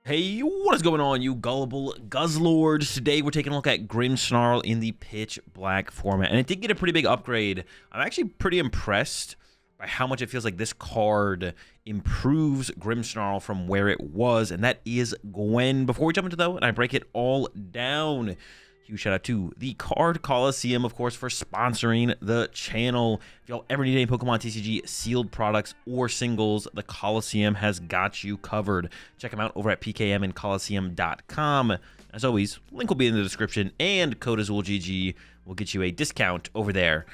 Hey, what is going on, you gullible guzzlords? Today we're taking a look at Grimmsnarl in the pitch black format, and it did get a pretty big upgrade. I'm actually pretty impressed by how much it feels like this card improves Grimmsnarl from where it was, and that is Gwynn. Before we jump into though, and I break it all down, huge shout out to the Card Coliseum, of course, for sponsoring the channel. If y'all ever need any Pokemon TCG sealed products or singles, the Coliseum has got you covered. Check them out over at pkmandcoliseum.com. As always, link will be in the description, and code AzulGG will get you a discount over there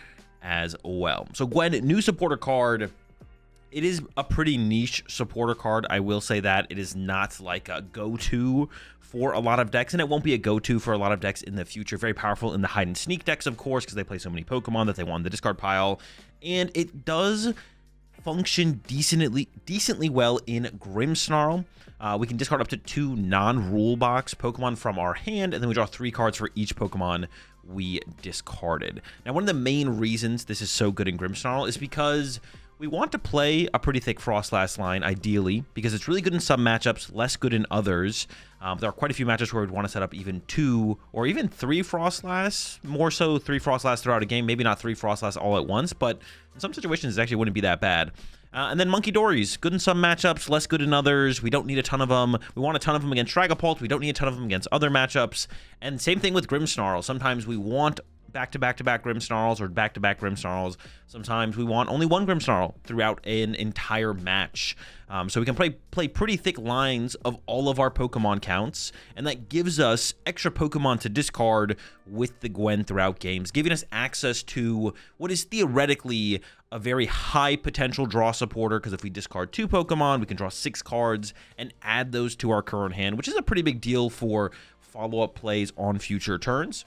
as well. So Gwynn, new supporter card. It is a pretty niche supporter card. I will say that it is not like a go-to for a lot of decks, and it won't be a go-to for a lot of decks in the future. Very powerful in the hide and sneak decks, of course, because they play so many Pokemon that they want in the discard pile. And it does function decently well in Grimmsnarl. We can discard up to 2 non-rule box Pokemon from our hand, and then we draw 3 cards for each Pokemon we discarded. Now, one of the main reasons this is so good in Grimmsnarl is because we want to play a pretty thick Frostlass line, ideally, because it's really good in some matchups, less good in others. There are quite a few matchups where we'd want to set up even 2 or even 3 Frostlass, more so 3 Frostlass throughout a game, maybe not 3 Frostlass all at once, but in some situations it actually wouldn't be that bad. And then Monkey Dories, good in some matchups, less good in others. We don't need a ton of them. We want a ton of them against Dragapult. We don't need a ton of them against other matchups. And same thing with Grimmsnarl. Sometimes we want back-to-back Grimmsnarls or back-to-back Grimmsnarls. Sometimes we want only one Grimmsnarl throughout an entire match. So we can play pretty thick lines of all of our Pokemon counts, and that gives us extra Pokemon to discard with the Gwynn throughout games, giving us access to what is theoretically a very high potential draw supporter, because if we discard 2 Pokemon, we can draw 6 cards and add those to our current hand, which is a pretty big deal for follow-up plays on future turns.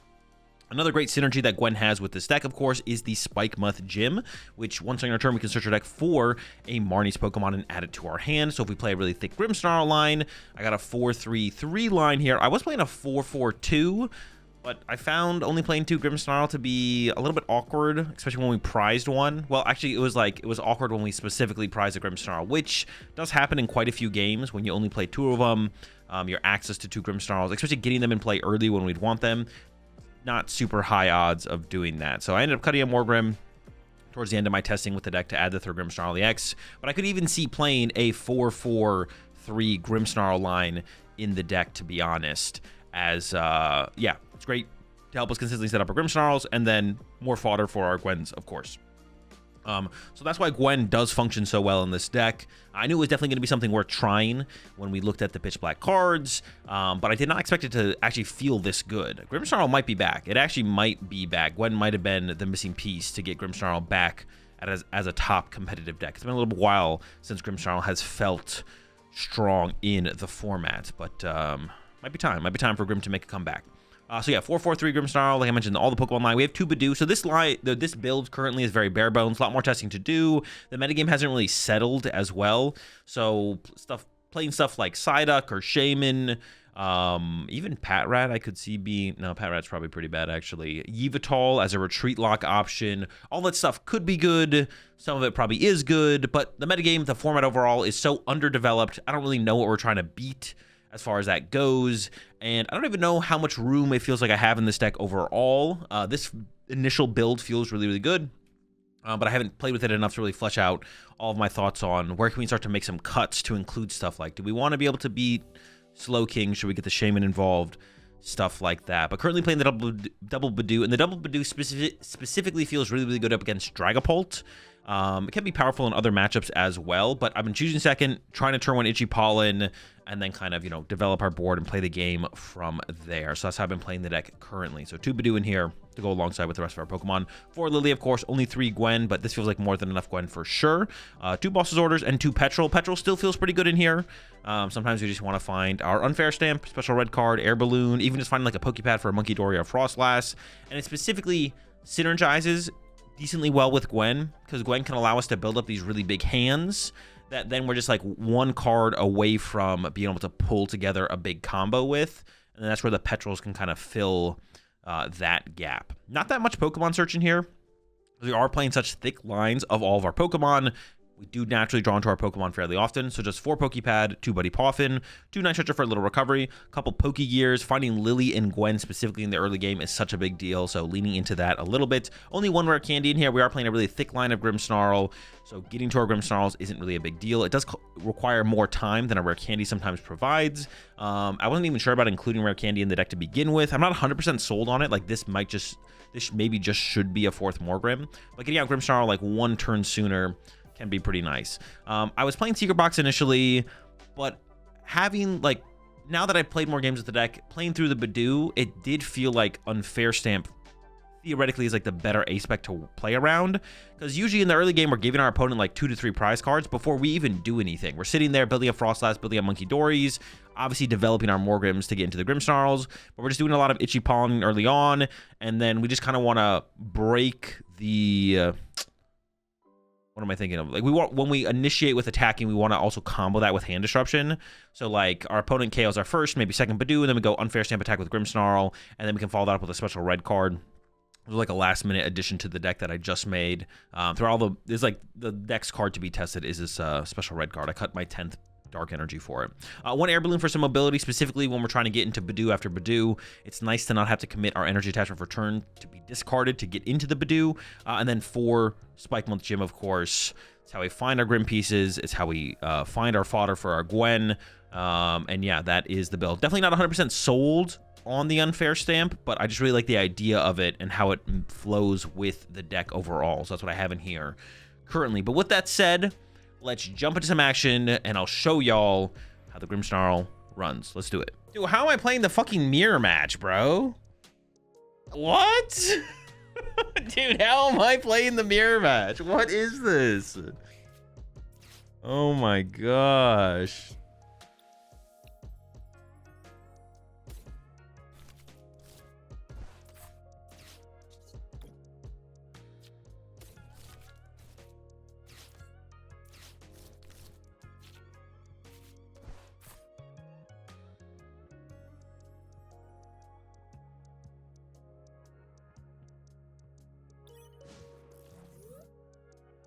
Another great synergy that Gwynn has with this deck, of course, is the Spikemuth Gym, which once on our turn, we can search our deck for a Marnie's Pokemon and add it to our hand. So if we play a really thick Grimmsnarl line, I got a 4-3-3 line here. I was playing a 4-4-2, but I found only playing 2 Grimmsnarl to be a little bit awkward, especially when we prized one. Well, actually, it was awkward when we specifically prized a Grimmsnarl, which does happen in quite a few games when you only play 2 of them. Your access to 2 Grimmsnarls, especially getting them in play early when we'd want them, not super high odds of doing that. So I ended up cutting a Morgrim towards the end of my testing with the deck to add the 3rd Grimmsnarl EX. But I could even see playing a 4-4-3 Grimmsnarl line in the deck, to be honest. As, yeah, it's great to help us consistently set up our Grimmsnarls, and then more fodder for our Gwynns, of course. So that's why Gwynn does function so well in this deck. I knew it was definitely going to be something worth trying when we looked at the pitch black cards, but I did not expect it to actually feel this good. Grimmsnarl might be back. It actually might be back. Gwynn might have been the missing piece to get Grimmsnarl back as a top competitive deck. It's been a little while since Grimmsnarl has felt strong in the format, but might be time for Grimm to make a comeback. So yeah, 4-4-3 Grimmsnarl, like I mentioned, all the Pokemon line. We have 2 Badoo. So this build currently is very bare bones. A lot more testing to do. The metagame hasn't really settled as well. So playing stuff like Psyduck or Shaman, even Patrat I could see being... No, Patrat's probably pretty bad, actually. Yveltal as a retreat lock option. All that stuff could be good. Some of it probably is good. But the metagame, the format overall, is so underdeveloped. I don't really know what we're trying to beat as far as that goes, and I don't even know how much room it feels like I have in this deck overall. This initial build feels really good, but I haven't played with it enough to really flesh out all of my thoughts on where can we start to make some cuts to include stuff like, do we want to be able to beat Slowking? Should we get the Shaman involved? Stuff like that. But currently playing the double Badoo, and the double Badoo specifically feels really good up against Dragapult. It can be powerful in other matchups as well, but I've been choosing second, trying to turn one Itchy Pollen, and then kind of, you know, develop our board and play the game from there. So that's how I've been playing the deck currently. So 2 Badoo in here to go alongside with the rest of our Pokemon. 4 Lily, of course, only 3 Gwynn, but this feels like more than enough Gwynn for sure. 2 Boss's Orders and 2 Petrol. Petrol still feels pretty good in here. Sometimes we just want to find our Unfair Stamp, Special Red Card, Air Balloon, even just finding like a Pokepad for a Monkey Dory or Frostlass. And it specifically synergizes decently well with Gwynn, because Gwynn can allow us to build up these really big hands that then we're just like 1 card away from being able to pull together a big combo with, and that's where the Petrols can kind of fill that gap. Not that much Pokemon search in here. We are playing such thick lines of all of our Pokemon. We do naturally draw into our Pokemon fairly often, so just 4 Pokepad, 2 Buddy Poffin, 2 Night Stretcher for a little recovery, a couple Pokegears. Finding Lily and Gwen specifically in the early game is such a big deal, so leaning into that a little bit. Only 1 rare candy in here. We are playing a really thick line of Grimmsnarl, so getting to our Grimmsnarls isn't really a big deal. It does require more time than a rare candy sometimes provides. I wasn't even sure about including rare candy in the deck to begin with. I'm not 100% sold on it. Like, this maybe just should be a 4th Morgrim, but getting out Grimmsnarl like 1 turn sooner can be pretty nice. I was playing Secret Box initially, but having, like, now that I've played more games with the deck, playing through the Badoo, it did feel like Unfair Stamp theoretically is like the better aspect to play around, because usually in the early game we're giving our opponent like 2 to 3 prize cards before we even do anything. We're sitting there building up Frostlass, building up Monkey Dories, obviously developing our Morgrims to get into the Grimmsnarls, but we're just doing a lot of itchy pollen early on, and then we just kind of want to break the what am I thinking of? Like, we want, when we initiate with attacking, we want to also combo that with hand disruption. So like our opponent KOs our first, maybe second Badoo, and then we go Unfair Stamp attack with Grimmsnarl, and then we can follow that up with a special red card. It was like a last minute addition to the deck that I just made. Through all the, there's like the next card to be tested is this special red card. I cut my 10th Dark Energy for it. 1 Air Balloon for some mobility, specifically when we're trying to get into Badoo after Badoo. It's nice to not have to commit our energy attachment for turn to be discarded to get into the Badoo. And then 4 Spike Month Gym, of course. It's how we find our Grim pieces. It's how we find our fodder for our Gwen. And yeah, that is the build. Definitely not 100% sold on the Unfair Stamp, but I just really like the idea of it and how it flows with the deck overall. So that's what I have in here currently. But with that said, let's jump into some action, and I'll show y'all how the Grimmsnarl runs. Let's do it. Dude, how am I playing the fucking mirror match, bro? What? Dude, how am I playing the mirror match? What is this? Oh my gosh.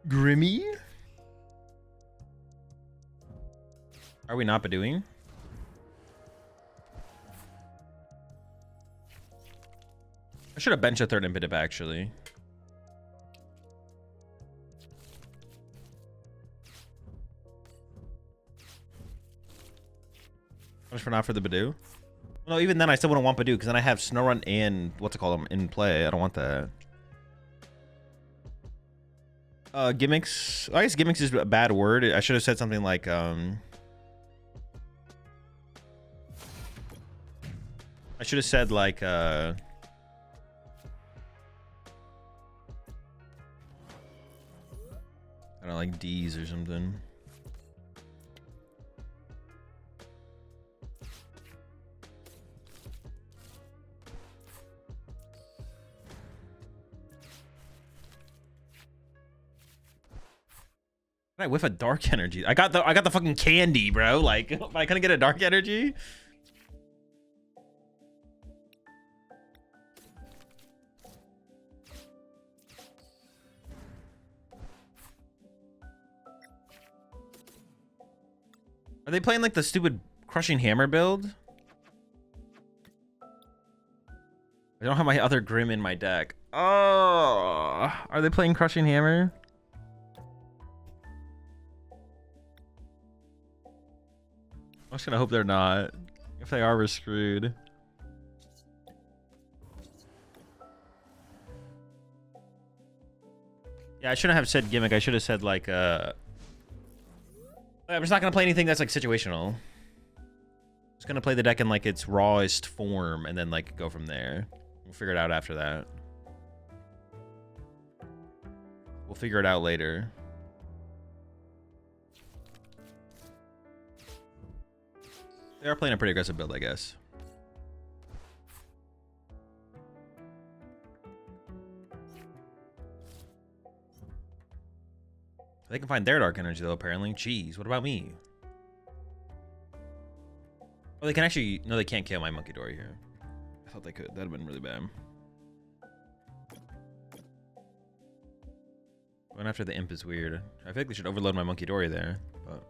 Grimmy? Are we not Badooing? I should have benched a 3rd Impidip, actually. Much for not for the Badoo? No, even then I still wouldn't want Badoo, because then I have Snowrun and what's it called in play. I don't want that. Gimmicks. I guess gimmicks is a bad word. I should have said something like I should have said like I don't know, like D's or something. I whiff a Dark Energy. I got the fucking candy, bro. Like, am I gonna get a Dark Energy? Are they playing like the stupid Crushing Hammer build? I don't have my other Grimm in my deck. Oh, are they playing Crushing Hammer? I'm just gonna hope they're not. If they are, we're screwed. Yeah, I shouldn't have said gimmick. I should have said like I'm just not gonna play anything that's like situational. Just gonna play the deck in like its rawest form and then like go from there. We'll figure it out after that. We'll figure it out later. They are playing a pretty aggressive build, I guess. They can find their Dark Energy, though, apparently. Jeez, what about me? Oh, they can actually... No, they can't kill my Monkey Dory here. I thought they could. That would have been really bad. Going after the imp is weird. I feel like they should overload my Monkey Dory there, but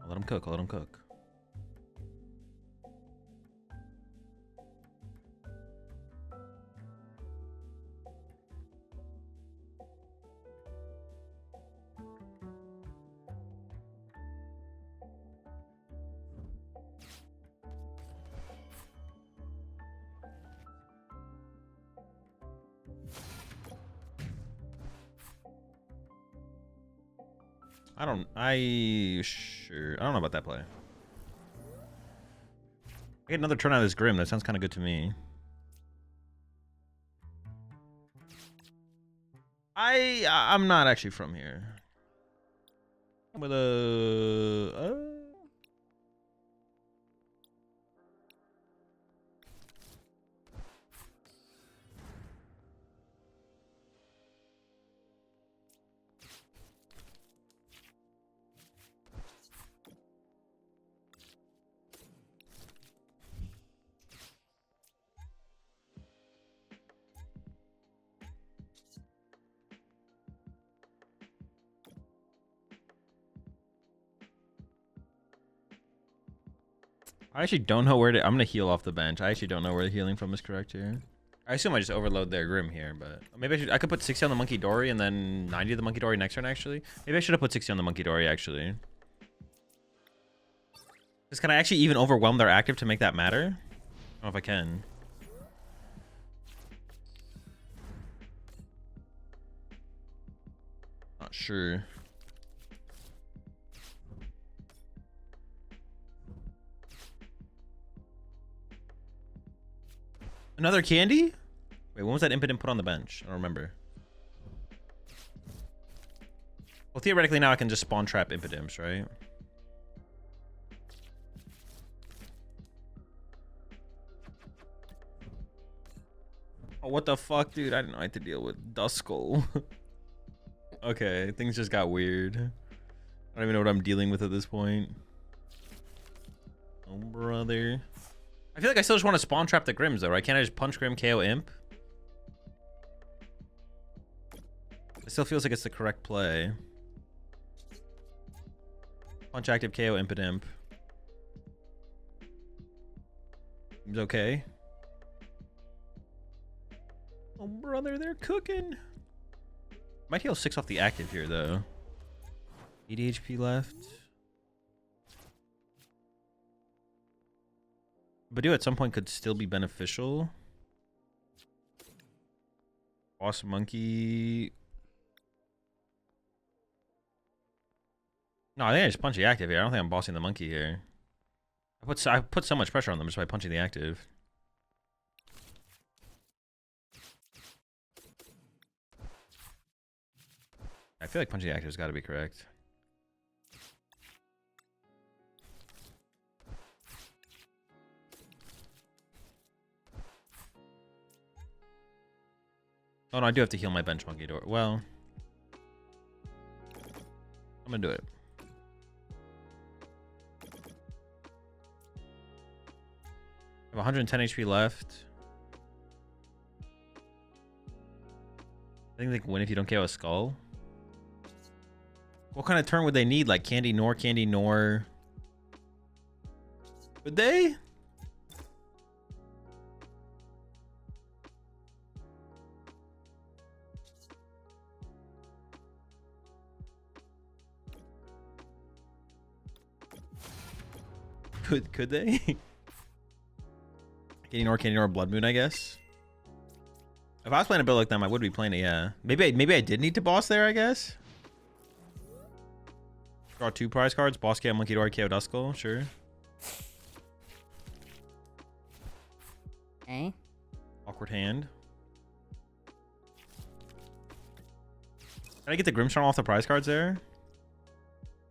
I'll let him cook. I'll let him cook. I don't know about that play. I get another turn out of this Grim. That sounds kind of good to me. I'm not actually from here. I'm with a I actually don't know where to. I'm gonna heal off the bench. I actually don't know where the healing from is correct here. I assume I just overload their Grim here, but maybe I could put 60 on the Monkey Dory and then 90 of the Monkey Dory next turn. Actually, maybe I should have put 60 on the Monkey Dory actually. Because can I actually even overwhelm their active to make that matter? I don't know if I can. Not sure. Another candy? Wait, when was that impotent put on the bench? I don't remember. Well, theoretically now I can just spawn trap impotents, right? Oh, what the fuck, dude? I didn't know I had to deal with Duskull. Okay, things just got weird. I don't even know what I'm dealing with at this point. Oh, brother. I feel like I still just want to spawn trap the Grims, though, right? Can't I just punch Grim, KO Imp? It still feels like it's the correct play. Punch active, KO Imp. Seems okay. Oh, brother, they're cooking. Might heal 6 off the active here, though. 80 HP left. Badoo at some point could still be beneficial. Boss Monkey. No, I think I just punch the active here. I don't think I'm bossing the Monkey here. I put so much pressure on them just by punching the active. I feel like punching the active has got to be correct. Oh no, I do have to heal my bench Monkey Door. Well, I'm gonna do it. I have 110 HP left. I think they can win if you don't KO a skull. What kind of turn would they need? Like Candy Nor? Would they? Could they? Candy Nor, Blood Moon, I guess. If I was playing a build like them, I would be playing it, yeah. Maybe I did need to boss there, I guess. Draw 2 prize cards. Boss KO Monkey Door, KO Duskull, sure. Eh? Awkward hand. Can I get the Grimmsnarl off the prize cards there?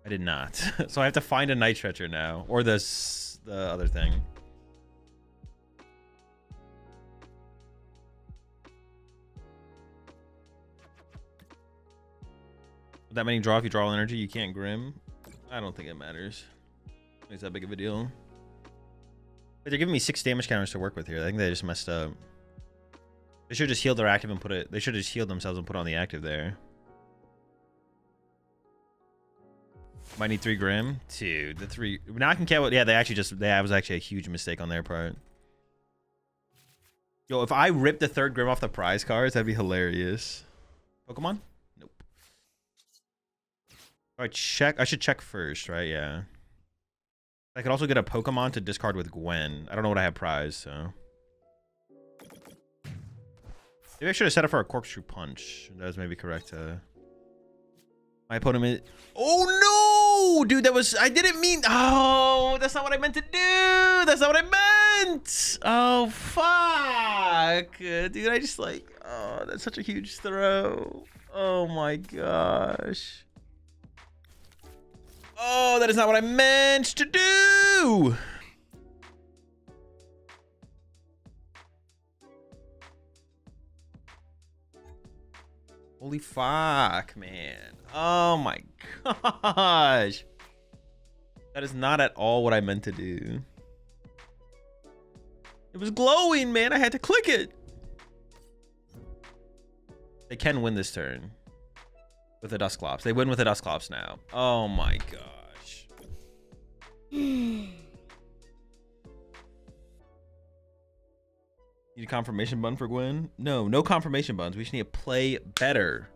I did not. So I have to find a Night Stretcher now. Or the other thing. With that many draw, if you draw energy, you can't Grim. I don't think it matters. It's that big of a deal. But they're giving me 6 damage counters to work with here. I think they just messed up. They should just heal their active and put it. They should just heal themselves and put on the active there. Might need 3 Grim. Dude, the 3. Now I can count. Yeah, that was actually a huge mistake on their part. Yo, if I ripped the 3rd Grim off the prize cards, that'd be hilarious. Pokemon? Nope. I should check first, right? Yeah. I could also get a Pokemon to discard with Gwynn. I don't know what I have prize, so. Maybe I should have set up for a Corkscrew Punch. That was maybe correct. My opponent is... Oh, no! Dude, I didn't mean... Oh, that's not what I meant to do! That's not what I meant! Oh, fuck! Dude, I just like... Oh, that's such a huge throw. Oh, my gosh. Oh, that is not what I meant to do! Holy fuck, man. Oh my gosh. That is not at all what I meant to do. It was glowing, man. I had to click it. They can win this turn with the Dusclops. They win with the Dusclops now. Oh my gosh. Need a confirmation button for Gwynn? No, no confirmation buttons. We just need to play better.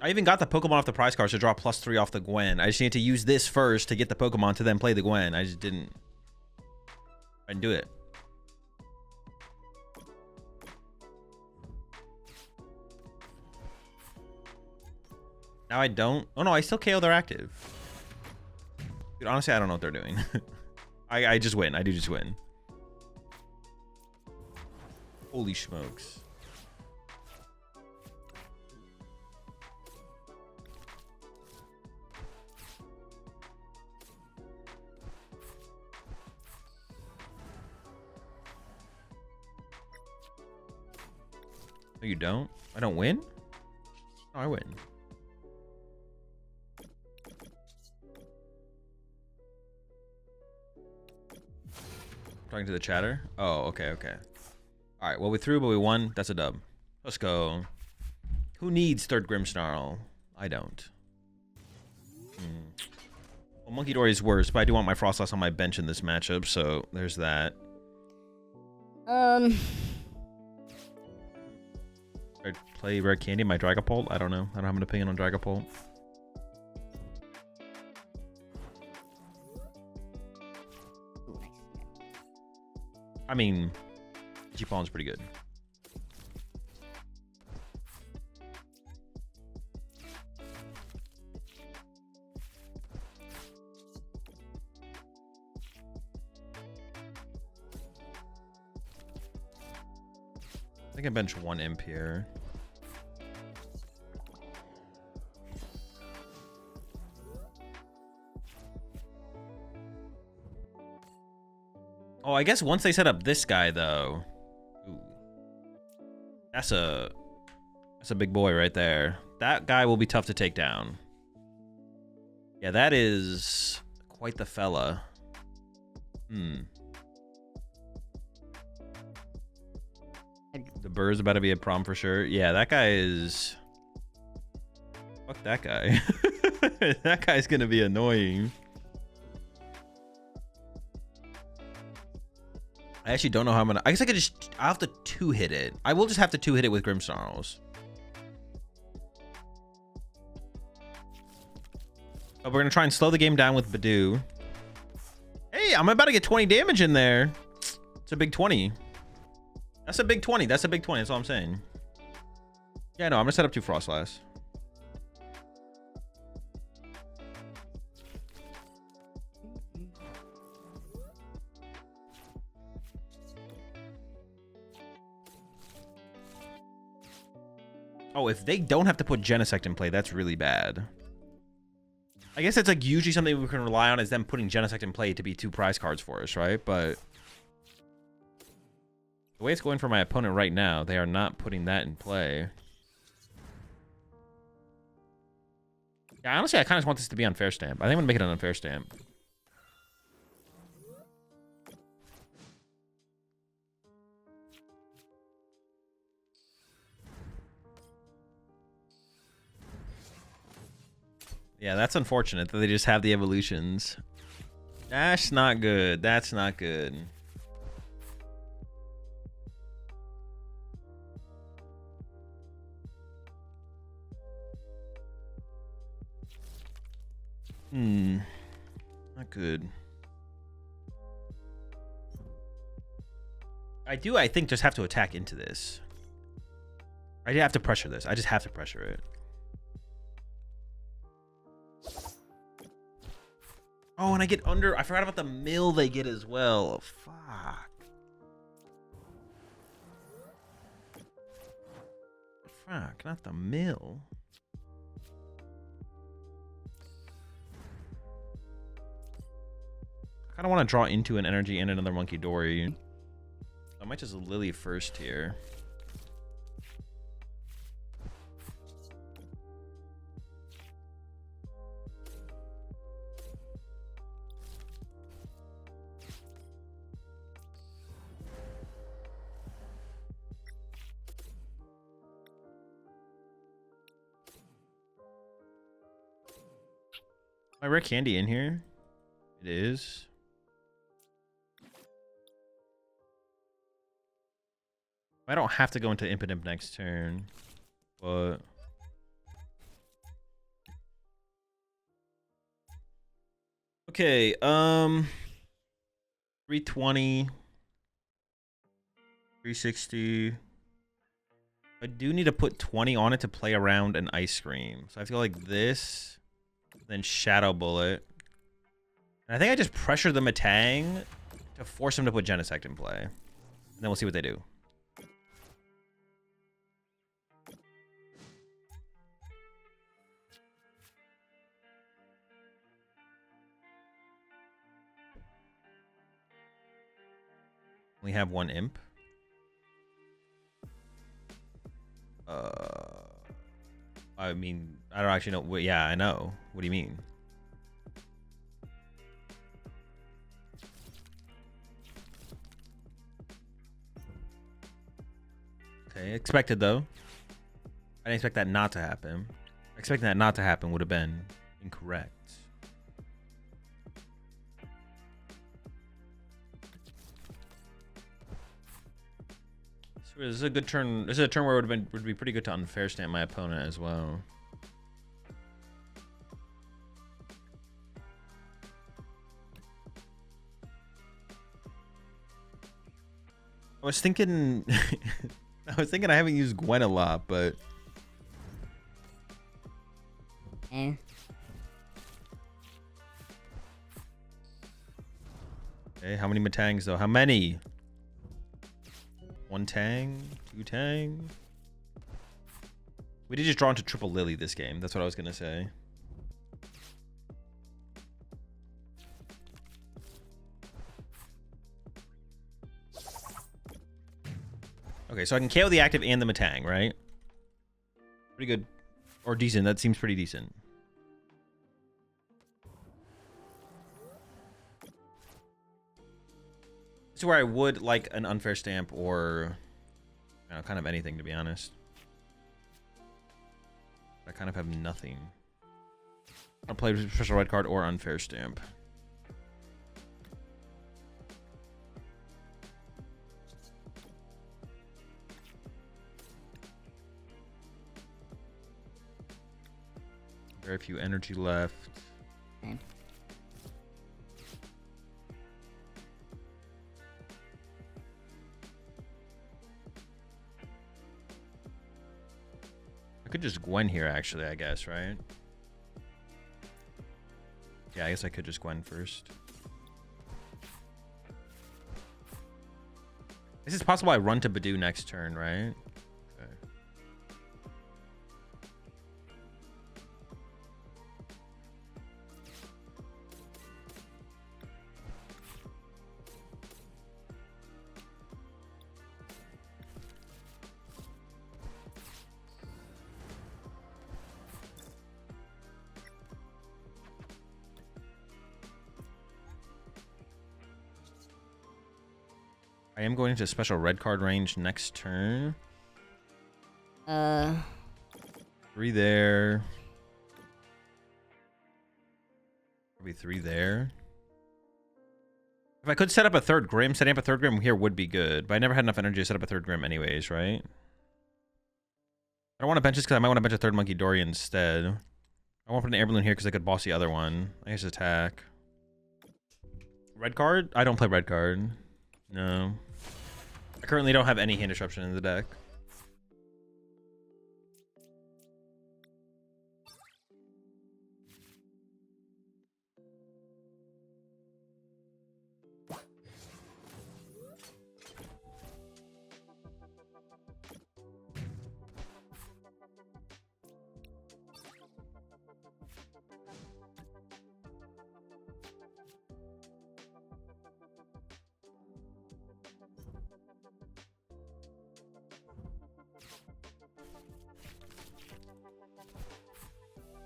I even got the Pokemon off the prize cards to draw +3 off the Gwynn. I just need to use this first to get the Pokemon to then play the Gwynn. I just didn't. I didn't do it. Now I don't. Oh no, I still KO their active. Dude, honestly, I don't know what they're doing. I just win. I do just win. Holy smokes. No, you don't? I don't win? No, I win. Talking to the chatter? Oh, okay, okay. All right, well, we threw, but we won. That's a dub. Let's go. Who needs 3rd Grimmsnarl? I don't. Well, Monkey Dory is worse, but I do want my Frostlass on my bench in this matchup, so there's that. I'd play Rare Candy, my Dragapult? I don't know. I don't have an opinion on Dragapult. I mean, G-Pollen's pretty good. I think I bench 1 imp here. Oh, I guess once they set up this guy, though. Ooh. That's a big boy right there. That guy will be tough to take down. Yeah, that is quite the fella. The bird's about to be a problem for sure. Yeah, that guy is... Fuck that guy. That guy's gonna be annoying. I actually don't know how I'm gonna... I guess I'll have to 2-hit it. I will just have to 2-hit it with Grimmsnarls. But we're gonna try and slow the game down with Badoo. Hey, I'm about to get 20 damage in there. It's a big 20. That's a big 20. That's a big 20. That's all I'm saying. Yeah, no, I'm gonna set up 2 Frostlass. Oh, if they don't have to put Genesect in play, that's really bad. I guess it's like usually something we can rely on is them putting Genesect in play to be 2 prize cards for us, right? But the way it's going for my opponent right now, they are not putting that in play. Yeah, honestly, I kind of want this to be unfair stamp. I think I'm gonna make it an unfair stamp. Yeah, that's unfortunate that they just have the evolutions. That's not good. That's not good. Not good. I think, just have to attack into this. I have to pressure this. I just have to pressure it. Oh, and I get under. I forgot about the mill they get as well. Fuck. Fuck, not the mill. I kind of want to draw into an energy and another Monkey Dory. I might just Lily first here. My rare candy in here? It is. I don't have to go into Imp next turn, but okay, 320, 360. I do need to put 20 on it to play around an ice cream. So I feel like this, then Shadow Bullet. And I think I just pressure the Matang to force him to put Genesect in play. And then we'll see what they do. We have one imp. I mean, I don't actually know. Well, yeah, I know. What do you mean? Okay, expected though. I didn't expect that not to happen. Expecting that not to happen would have been incorrect. This is a good turn. This is a turn where it would be pretty good to unfair stamp my opponent as well. I was thinking I haven't used Gwynn a lot, but okay, how many Matangs though? How many? One Tang, two Tang. We did just draw into triple Lily this game. That's what I was gonna say. Okay, so I can KO the active and the Matang, right? Pretty good. Or decent. That seems pretty decent. This is where I would like an unfair stamp or, you know, kind of anything, to be honest. I kind of have nothing. I'll play special red card or unfair stamp. Very few energy left. Okay. I could just Gwynn here, actually, I guess, right? Yeah, I guess I could just Gwynn first. This is possible I run to Badoo next turn, right? Okay. I am going into special red card range next turn. 3 there. Maybe 3 there. If I could set up a third Grimm, setting up a third Grimm here would be good. But I never had enough energy to set up a third Grimm anyways, right? I don't want to bench this because I might want to bench a third Monkey Dory instead. I want to put an air balloon here because I could boss the other one. I guess attack. Red card? I don't play red card. No. I currently don't have any hand disruption in the deck.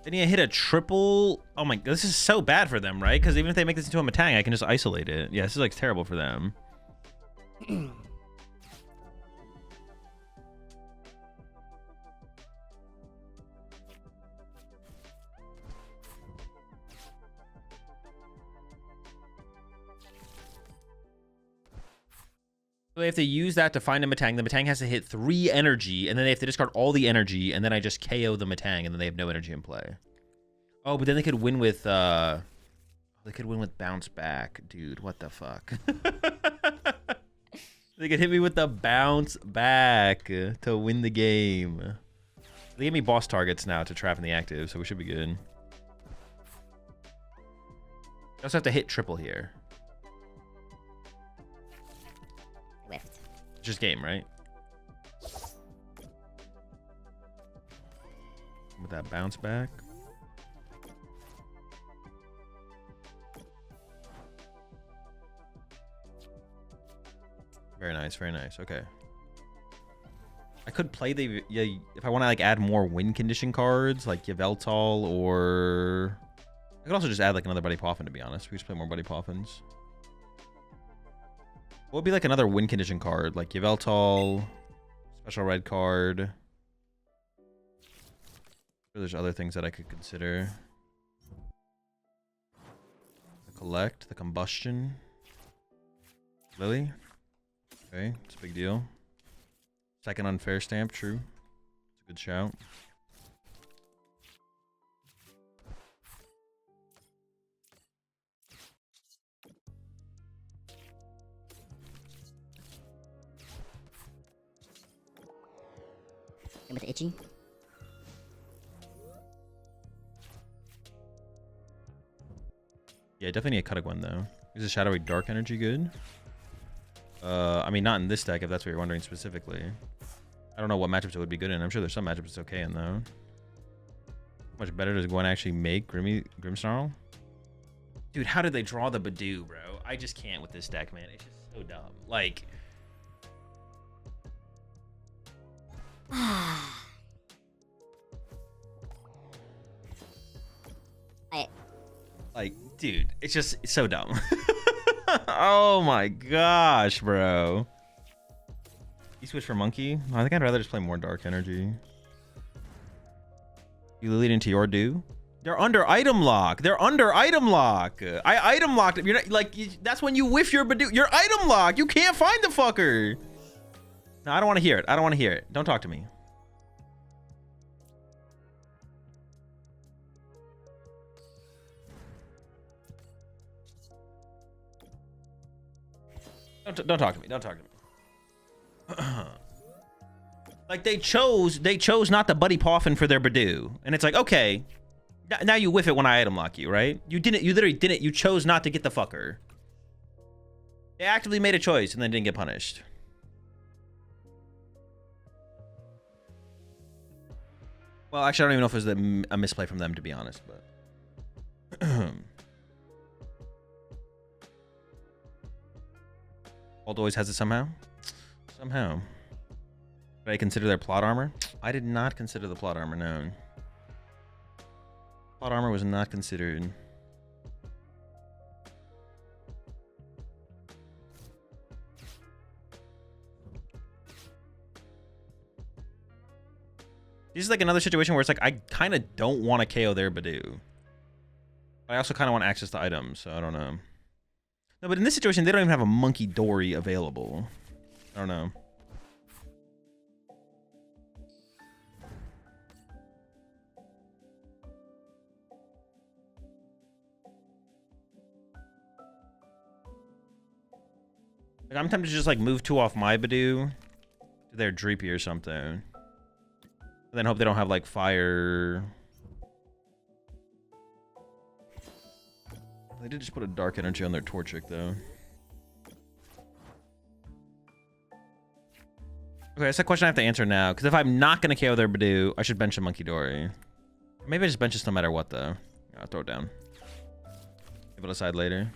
Then you hit a triple. Oh my, this is so bad for them, right? Because even if they make this into a Matang, I can just isolate it. Yeah, this is like terrible for them. So they have to use that to find a Matang. The Matang has to hit 3 energy, and then they have to discard all the energy, and then I just KO the Matang, and then they have no energy in play. Oh, but then they could win with they could win with bounce back, dude. What the fuck? They could hit me with the bounce back to win the game. They gave me boss targets now to trap in the active, so we should be good. You also have to hit triple here. Just game, right? With that bounce back. Very nice, very nice. Okay. I could play the if I want to like add more win condition cards like Yveltal, or I could also just add like another Buddy Poffin, to be honest. We just play more Buddy Poffins. What would be like another win condition card? Like Yveltal, special red card. There's other things that I could consider. The collect, the combustion. Lily. Okay, it's a big deal. Second unfair stamp, true. It's a good shout. With itchy. Yeah, definitely need a cut a Gwynn though. Is a shadowy dark energy good? I mean, not in this deck if that's what you're wondering specifically. I don't know what matchups it would be good in. I'm sure there's some matchups it's okay in though. How much better does Gwynn actually make Grimmsnarl? Dude, how did they draw the Badoo, bro? I just can't with this deck, man. It's just so dumb. Like. Like, dude, it's just so dumb. Oh my gosh, bro. You switch for Monkey? I think I'd rather just play more Dark Energy. You lead into your do? They're under item lock. They're under item lock. I item locked it. You're not like that's when you whiff your Badoo. You're item locked. You can't find the fucker. No, I don't want to hear it. I don't want to hear it. Don't talk to me. Don't talk to me. Don't talk to me. Like they chose not to Buddy Poffin for their Badoo, and it's like, okay, now you whiff it when I item lock you, right? You literally didn't. You chose not to get the fucker. They actively made a choice and then didn't get punished. Well, actually, I don't even know if it was a misplay from them, to be honest, but. Alt always has it somehow. Somehow. Did I consider their plot armor? I did not consider the plot armor, no. Plot armor was not considered. This is like another situation where it's like I kind of don't want to KO their Badoo. I also kind of want access to items, so I don't know. No, but in this situation, they don't even have a monkey dory available. I don't know. Like, I'm tempted to just like move 2 off my Badoo to their Dreepy or something. And then hope they don't have like fire. They did just put a dark energy on their Torchic though. Okay, that's a question I have to answer now. Because if I'm not going to KO their Badoo, I should bench a Monkey Dory. Maybe I just bench this no matter what though. I'll throw it down. Maybe I'll decide later.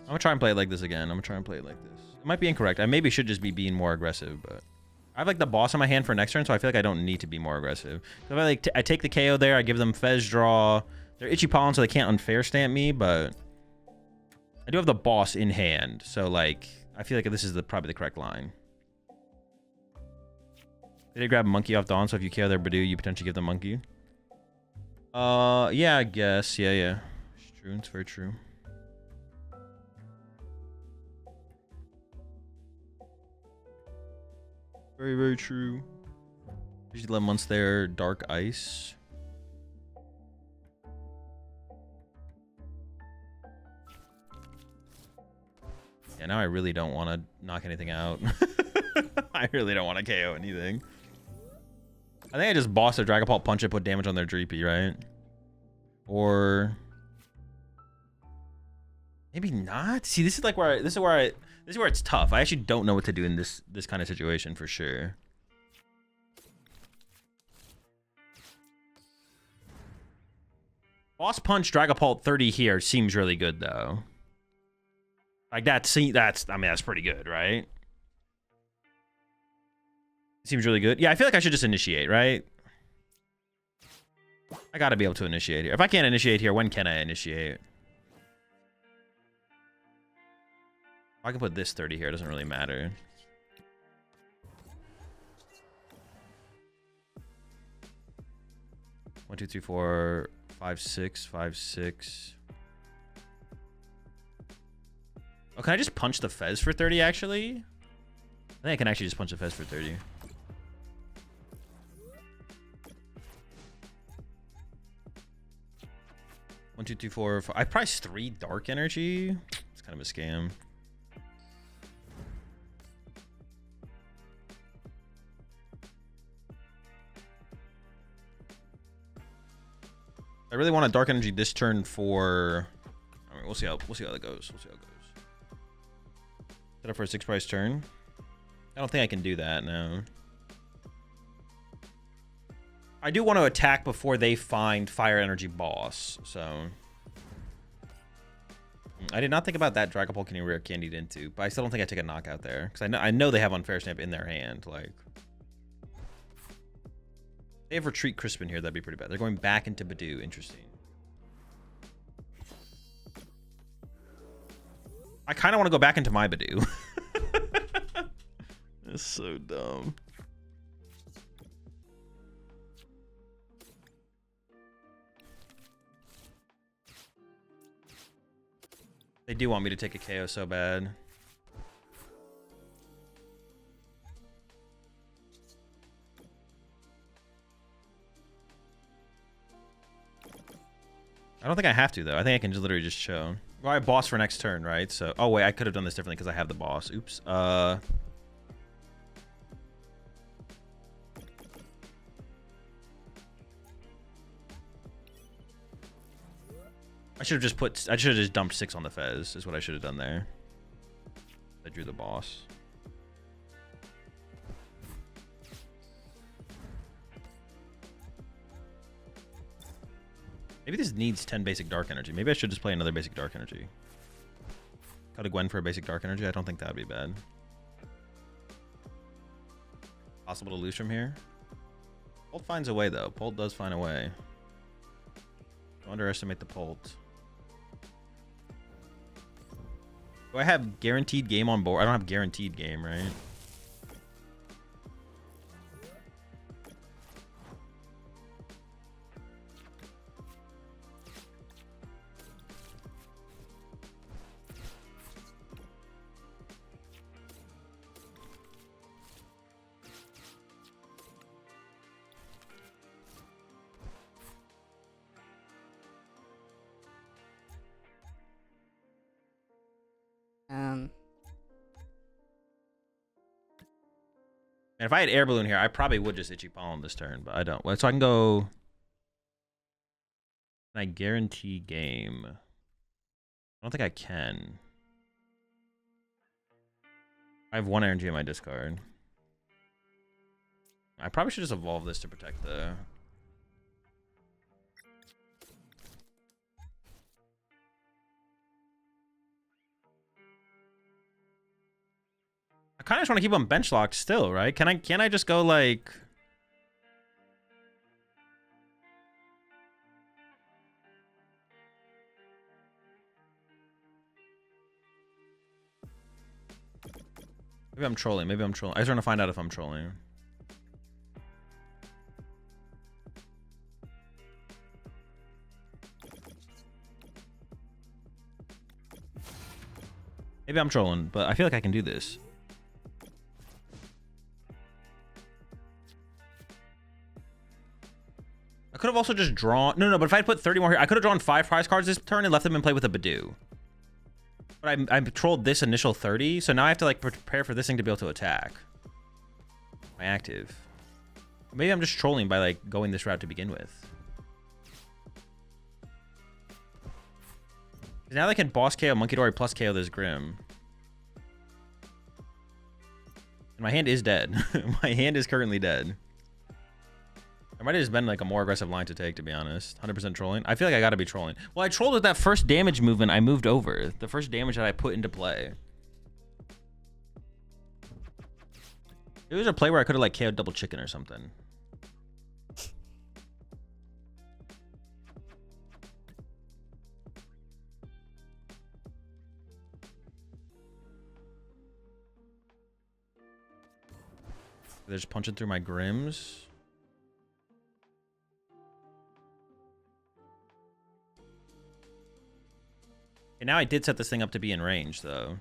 I'm gonna try and play it like this again. I'm gonna try and play it like this. It might be incorrect. I maybe should just be being more aggressive, but I have like the boss on my hand for next turn, so I feel like I don't need to be more aggressive. So if I like I take the KO there, I give them Fez draw. They're Itchy Pollen, so they can't unfair stamp me, but I do have the boss in hand, so like I feel like this is probably the correct line. They did grab a monkey off Dawn, so if you KO their Badoo, you potentially give them monkey. Yeah, I guess. Yeah. It's true. It's very true. Very, very true. Usually 11 months there. Dark Ice. Yeah, now I really don't want to knock anything out. I really don't want to KO anything. I think I just boss their Dragapult, punch it, put damage on their Dreepy, right? Or maybe not. See, this is like where this is where it's tough. I actually don't know what to do in this kind of situation for sure. Boss punch Dragapult 30 here seems really good though. Like that's I mean that's pretty good, right? Seems really good. Yeah, I feel like I should just initiate, right? I gotta be able to initiate here. If I can't initiate here, when can I initiate? I can put this 30 here, it doesn't really matter. One, two, three, four, 5, 6, 5, 6. Oh, can I just punch the Fez for 30 actually? I think I can actually just punch the Fez for 30. One, two, three, four, five. I priced 3 dark energy. It's kind of a scam. I really want a dark energy this turn for. I mean, we'll see how that goes. We'll see how it goes. Set up for a 6 price turn. I don't think I can do that now. I do want to attack before they find Fire Energy Boss, so I did not think about that Dragapult getting rare candied into, but I still don't think I take a knockout there because I know they have Unfair Stamp in their hand. Like, they have Retreat Crispin here, that'd be pretty bad. They're going back into Badoo. Interesting. I kind of want to go back into my Badoo. That's so dumb. They do want me to take a KO so bad. I don't think I have to though. I think I can just literally just show. Well, I have boss for next turn, right? So, oh wait, I could have done this differently because I have the boss. Oops. I should have just dumped 6 on the Fez is what I should have done there. I drew the boss. Maybe this needs 10 basic dark energy. Maybe I should just play another basic dark energy. Cut a Gwynn for a basic dark energy. I don't think that would be bad. Possible to lose from here. Polt finds a way, though. Polt does find a way. Don't underestimate the Polt. Do I have guaranteed game on board? I don't have guaranteed game, right? And if I had air balloon here, I probably would just itchy pollen this turn, but I don't. So I can go. Can I guarantee game? I don't think I can. I have 1 energy in my discard. I probably should just evolve this to protect the. I kind of just want to keep them bench locked still, right? Can I just go like maybe I'm trolling. Maybe I'm trolling. I just want to find out if I'm trolling. Maybe I'm trolling, but I feel like I can do this. I could have also just drawn... No, but if I had put 30 more here, I could have drawn 5 prize cards this turn and left them in play with a Badoo. But I trolled this initial 30, so now I have to like prepare for this thing to be able to attack. My active. Maybe I'm just trolling by like going this route to begin with. Now they can boss KO Monkey Dory plus KO this Grimm. And my hand is dead. My hand is currently dead. There might have just been like a more aggressive line to take, to be honest. 100% trolling. I feel like I gotta be trolling. Well, I trolled with that first damage movement I moved over. The first damage that I put into play. It was a play where I could have like KO'd double chicken or something. They're just punching through my Grimms. Okay, now I did set this thing up to be in range, though.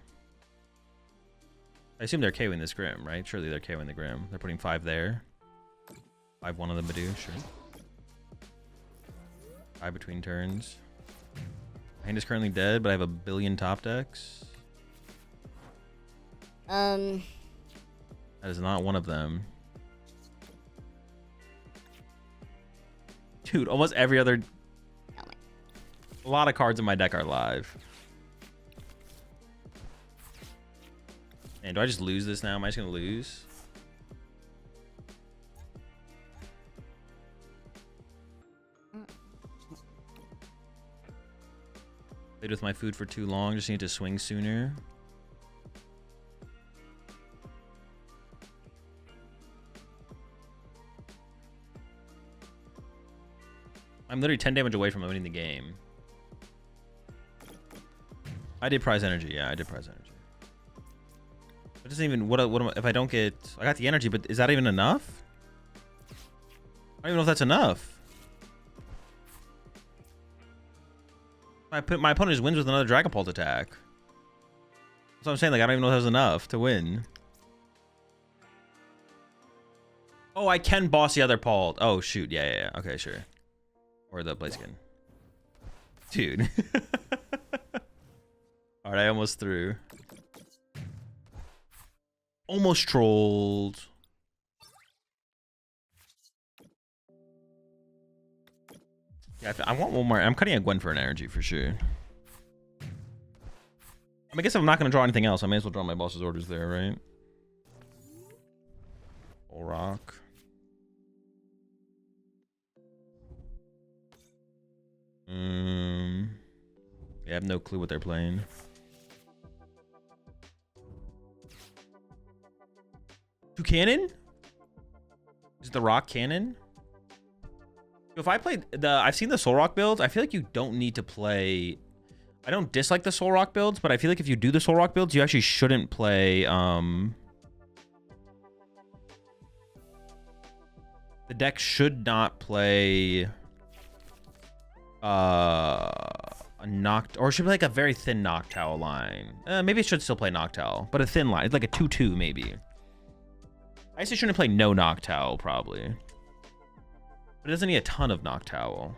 I assume they're KOing this Grimm, right? Surely they're KOing the Grimm. They're putting 5 there. 5 one of the Badoo, sure. 5 between turns. My hand is currently dead, but I have a billion top decks. That is not one of them. Dude, almost every other... A lot of cards in my deck are live. Man, do I just lose this now? Am I just gonna lose? Played with my food for too long. Just need to swing sooner. I'm literally 10 damage away from winning the game. I did prize energy. Yeah, I did prize energy. It doesn't even... What am I, if I don't get... I got the energy, but is that even enough? I don't even know if that's enough. My opponent just wins with another Dragon Pult attack. That's what I'm saying. Like, I don't even know if that was enough to win. Oh, I can boss the other Pult. Oh, shoot. Yeah. Okay, sure. Or the Blaziken. Dude. Alright, I almost threw. Almost trolled. Yeah, I want one more. I'm cutting a Gwynn for an energy for sure. I guess if I'm not going to draw anything else, I may as well draw my boss's orders there, right? Full rock. Yeah, I have no clue what they're playing. Two cannon? Is it the rock cannon? If I played I've seen the Soul Rock builds. I feel like you don't need to play. I don't dislike the Soul Rock builds, but I feel like if you do the Soul Rock builds, you actually shouldn't play. The deck should not play. A Noctowl, or should be like a very thin Noctowl line. Maybe it should still play Noctowl, but a thin line. It's like a 2/2 maybe. I guess it shouldn't play no Noctowl probably. But it doesn't need a ton of Noctowl.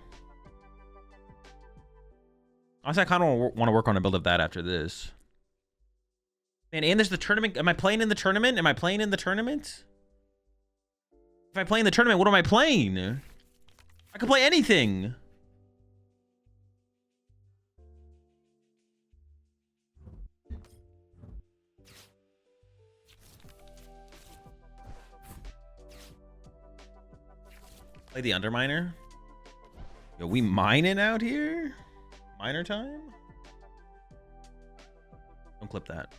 Honestly, I kind of want to work on a build of that after this. Man, and there's the tournament. Am I playing in the tournament? Am I playing in the tournament? If I play in the tournament, what am I playing? I could play anything. Play the Underminer. Yo, we mining out here? Miner time? Don't clip that.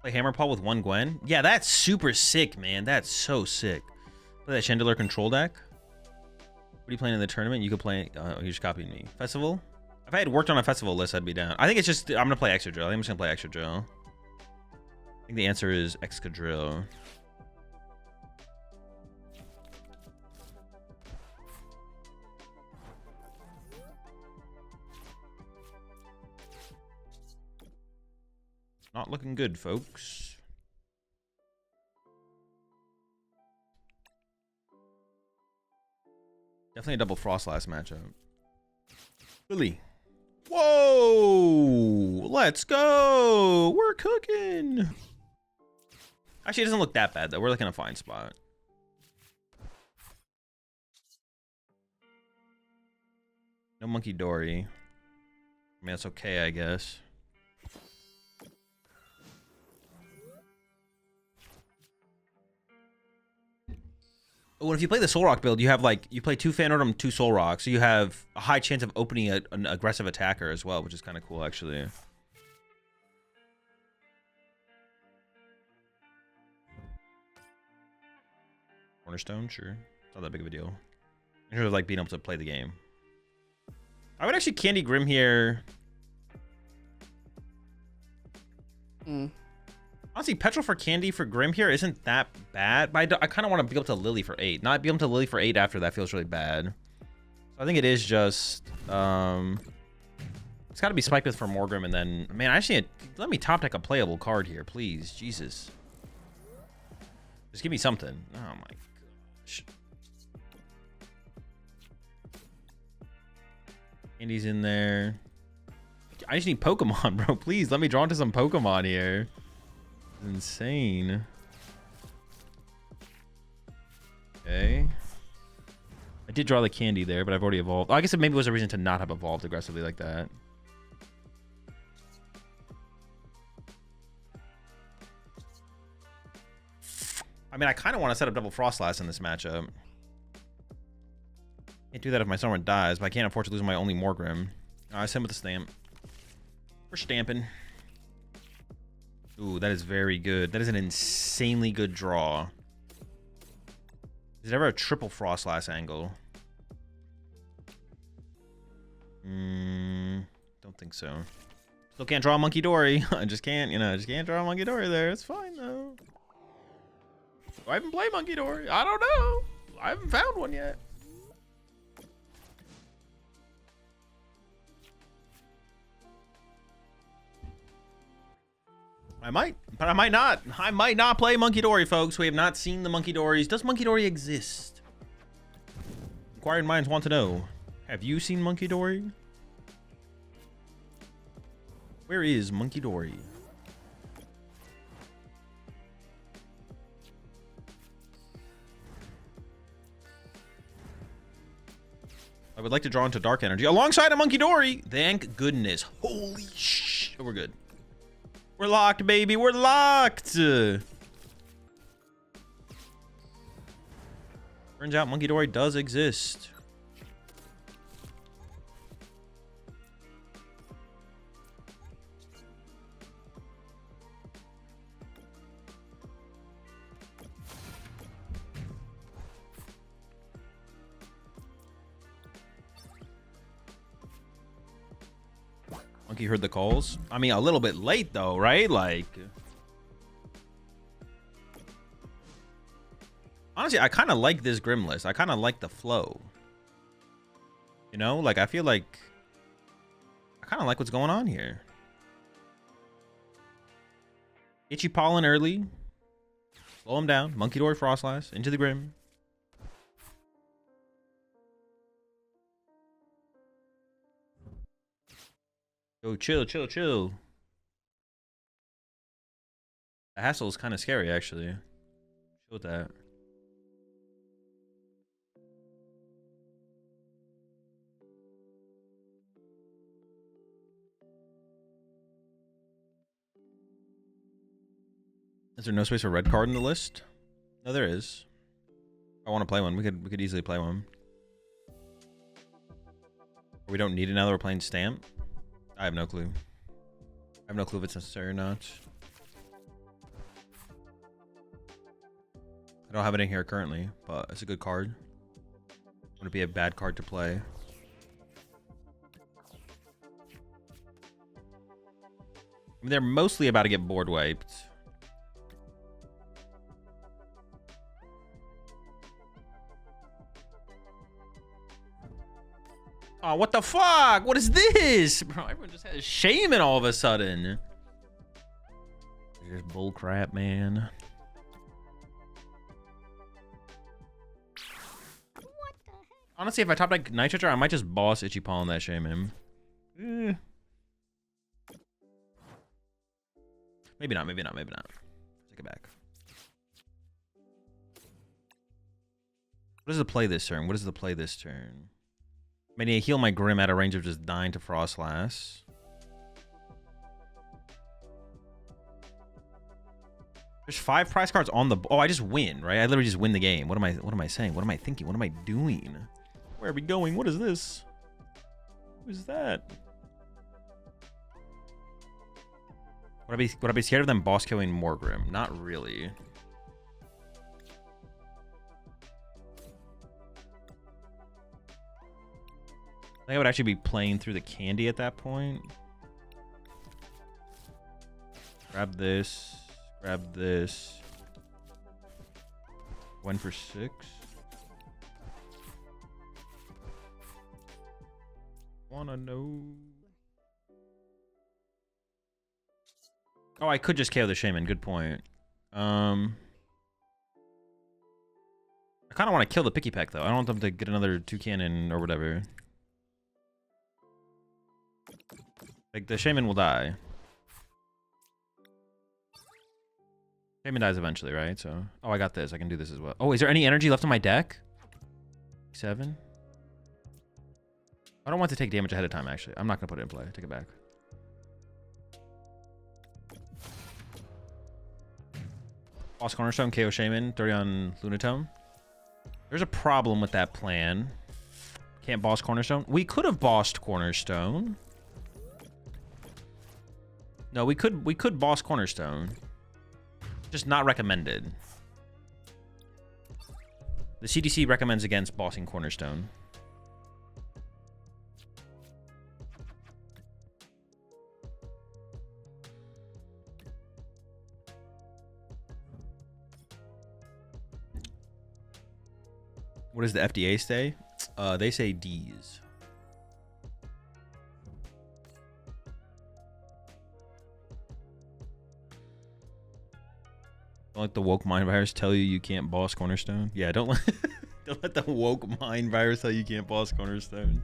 Play Hammerpaw with 1 Gwynn? Yeah, that's super sick, man. That's so sick. Play that Chandelier control deck. What are you playing in the tournament? You could play... Oh, you just copied me. Festival? If I had worked on a festival list, I'd be down. I think it's just... I'm going to play Excadrill. I think I'm just going to play Excadrill. I think the answer is Excadrill. Not looking good, folks. Definitely a double Frost last matchup. Lily. Whoa! Let's go! We're cooking! Actually, it doesn't look that bad, though. We're like in a fine spot. No Monkey Dory. I mean, that's okay, I guess. Well, if you play the Soul Rock build, you have like, you play 2 Phantom, 2 Soul Rock, so you have a high chance of opening an aggressive attacker as well, which is kind of cool, actually. Cornerstone, sure. It's not that big of a deal. In terms of like being able to play the game. I would actually Candy Grim here. Honestly, Petrol for Candy for Grim here isn't that bad, but I kind of want to be able to Lily for 8. Not be able to Lily for 8 after that feels really bad. So I think it is just, it's got to be Spike Pith for more Grim, and then, man, I actually, let me top deck a playable card here, please. Jesus. Just give me something. Oh my gosh. Candy's in there. I just need Pokemon, bro. Please, let me draw into some Pokemon here. Insane. Okay. I did draw the candy there, but I've already evolved. Oh, I guess it maybe was a reason to not have evolved aggressively like that. I mean, I kind of want to set up double Frostlass in this matchup. Can't do that if my Stormwind dies, but I can't afford to lose my only Morgrim. I send with the stamp. We're stamping. Ooh, that is very good. That is an insanely good draw. Is there ever a triple Frostlass angle? Don't think so. Still can't draw a Monkey Dory. I just can't, you know, I just can't draw a Monkey Dory there. It's fine, though. Do I even play Monkey Dory? I don't know. I haven't found one yet. I might, but I might not. I might not play Monkey Dory, folks. We have not seen the Monkey Dories. Does Monkey Dory exist? Inquiring minds want to know. Have you seen Monkey Dory? Where is Monkey Dory? I would like to draw into Dark Energy alongside a Monkey Dory. Thank goodness. Holy shit. We're good. We're locked, baby. We're locked. Turns out Monkey Dory does exist. Monkey heard the calls. I mean, a little bit late though, right? Like, honestly, I kind of like this Grim list. I kind of like the flow. You know, like I feel like I kind of like what's going on here. Itchy Pollen early. Slow him down. Monkey Door, Frostlass, into the Grim. Yo, chill, chill, chill. The hassle is kind of scary, actually. Chill with that. Is there no space for red card in the list? No, there is. If I want to play one. We could easily play one. Or we don't need it now that we're playing Stamp. I have no clue. I have no clue if it's necessary or not. I don't have it in here currently, but it's a good card. Would it be a bad card to play? I mean, they're mostly about to get board wiped. Oh, what the fuck? What is this? Bro, everyone just has Shaman all of a sudden. Just bull crap, man. What the heck? Honestly, if I top like Nitroger, I might just boss Itchy Pollen that Shaman. Maybe not, maybe not, maybe not. Take it back. What is the play this turn? What is the play this turn? I mean, I heal my Grim at a range of just dying to Frostlass. There's 5 prize cards on the... Oh, I just win, right? I literally just win the game. What am I saying? What am I thinking? What am I doing? Where are we going? What is this? Who's that? Would I be scared of them boss killing more Grim? Not really. I think I would actually be playing through the candy at that point. Grab this. Grab this. One for 6. Wanna know? Oh, I could just KO the Shaman. Good point. I kind of want to kill the Picky Peck, though. I don't want them to get another 2 cannon or whatever. Like, the Shaman will die. Shaman dies eventually, right? So, oh, I got this. I can do this as well. Oh, is there any energy left on my deck? 7? I don't want to take damage ahead of time, actually. I'm not going to put it in play. Take it back. Boss Cornerstone, KO Shaman, 30 on Lunatome. There's a problem with that plan. Can't boss Cornerstone. We could have bossed Cornerstone. No, we could boss Cornerstone. Just not recommended. The CDC recommends against bossing Cornerstone. What does the FDA say? They say D's. Don't let the woke mind virus tell you you can't boss Cornerstone. Yeah, don't let the woke mind virus tell you can't boss Cornerstone.